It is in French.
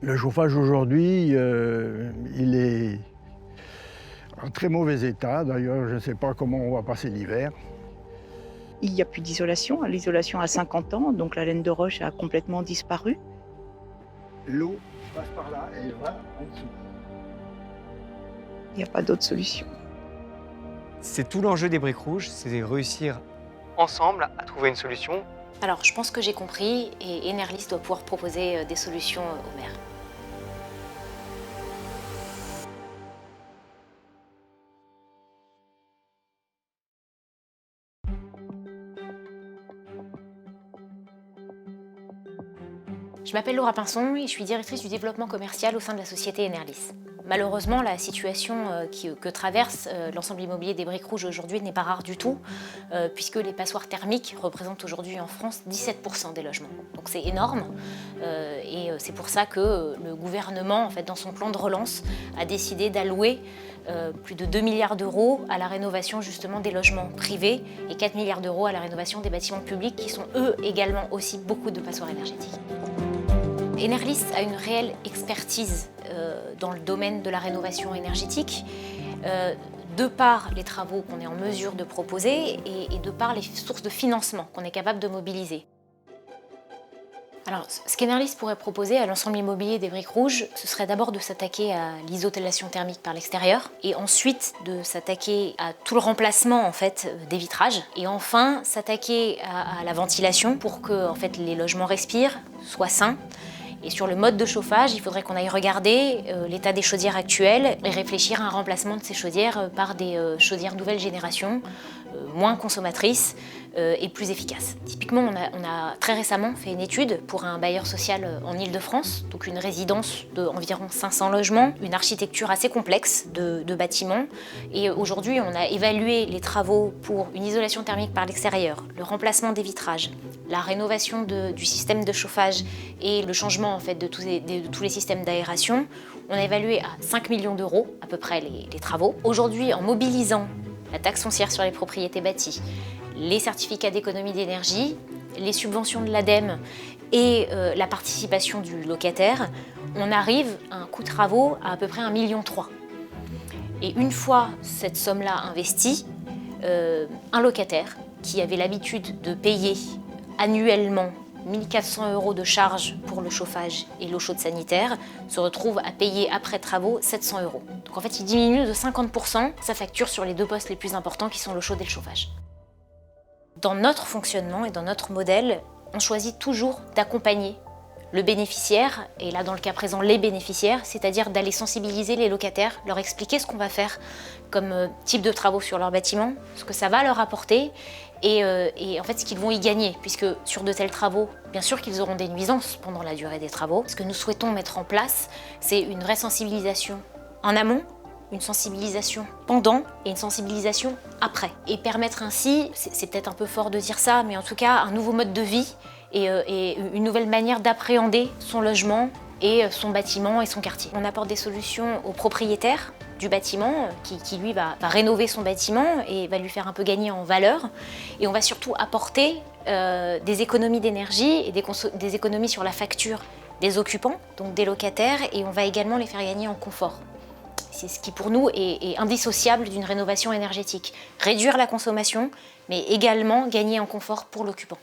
Le chauffage aujourd'hui, il est en très mauvais état. D'ailleurs, je ne sais pas comment on va passer l'hiver. Il n'y a plus d'isolation. L'isolation a 50 ans, donc la laine de roche a complètement disparu. L'eau passe par là et va en dessous. Il n'y a pas d'autre solution. C'est tout l'enjeu des Briques Rouges, c'est de réussir ensemble à trouver une solution. Alors, je pense que j'ai compris et Enerlis doit pouvoir proposer des solutions au maire. Je m'appelle Laura Pinson et je suis directrice du développement commercial au sein de la société Enerlis. Malheureusement, la situation que traverse l'ensemble immobilier des Briques Rouges aujourd'hui n'est pas rare du tout, puisque les passoires thermiques représentent aujourd'hui en France 17% des logements. Donc c'est énorme, et c'est pour ça que le gouvernement, en fait, dans son plan de relance, a décidé d'allouer plus de 2 milliards d'euros à la rénovation justement des logements privés et 4 milliards d'euros à la rénovation des bâtiments publics qui sont eux également aussi beaucoup de passoires énergétiques. Enerlis a une réelle expertise dans le domaine de la rénovation énergétique, de par les travaux qu'on est en mesure de proposer et de par les sources de financement qu'on est capable de mobiliser. Alors, ce qu'Enerlis pourrait proposer à l'ensemble immobilier des Briques Rouges, ce serait d'abord de s'attaquer à l'isolation thermique par l'extérieur, et ensuite de s'attaquer à tout le remplacement en fait, des vitrages, et enfin s'attaquer à la ventilation pour que en fait, les logements respirent, soient sains. Et sur le mode de chauffage, il faudrait qu'on aille regarder l'état des chaudières actuelles et réfléchir à un remplacement de ces chaudières par des chaudières nouvelle génération, moins consommatrices et plus efficaces. Typiquement, on a très récemment fait une étude pour un bailleur social en Île-de-France, donc une résidence d'environ 500 logements, une architecture assez complexe de bâtiments. Et aujourd'hui, on a évalué les travaux pour une isolation thermique par l'extérieur, le remplacement des vitrages, la rénovation du système de chauffage et le changement en fait, de tous les systèmes d'aération. On a évalué à 5 millions d'euros à peu près les travaux. Aujourd'hui, en mobilisant la taxe foncière sur les propriétés bâties, les certificats d'économie d'énergie, les subventions de l'ADEME et la participation du locataire, on arrive à un coût de travaux à peu près 1,3 million. Et une fois cette somme-là investie, un locataire qui avait l'habitude de payer annuellement 1 400 € de charges pour le chauffage et l'eau chaude sanitaire se retrouve à payer après travaux 700 €. Donc en fait, il diminue de 50% sa facture sur les deux postes les plus importants qui sont l'eau chaude et le chauffage. Dans notre fonctionnement et dans notre modèle, on choisit toujours d'accompagner le bénéficiaire, et là dans le cas présent les bénéficiaires, c'est-à-dire d'aller sensibiliser les locataires, leur expliquer ce qu'on va faire comme type de travaux sur leur bâtiment, ce que ça va leur apporter et en fait ce qu'ils vont y gagner, puisque sur de tels travaux, bien sûr qu'ils auront des nuisances pendant la durée des travaux. Ce que nous souhaitons mettre en place, c'est une vraie sensibilisation en amont, une sensibilisation pendant et une sensibilisation après. Et permettre ainsi, c'est peut-être un peu fort de dire ça, mais en tout cas un nouveau mode de vie et une nouvelle manière d'appréhender son logement et son bâtiment et son quartier. On apporte des solutions aux propriétaires du bâtiment qui lui va rénover son bâtiment et va lui faire un peu gagner en valeur. Et on va surtout apporter des économies d'énergie et des économies sur la facture des occupants, donc des locataires, et on va également les faire gagner en confort. C'est ce qui pour nous est indissociable d'une rénovation énergétique. Réduire la consommation, mais également gagner en confort pour l'occupant.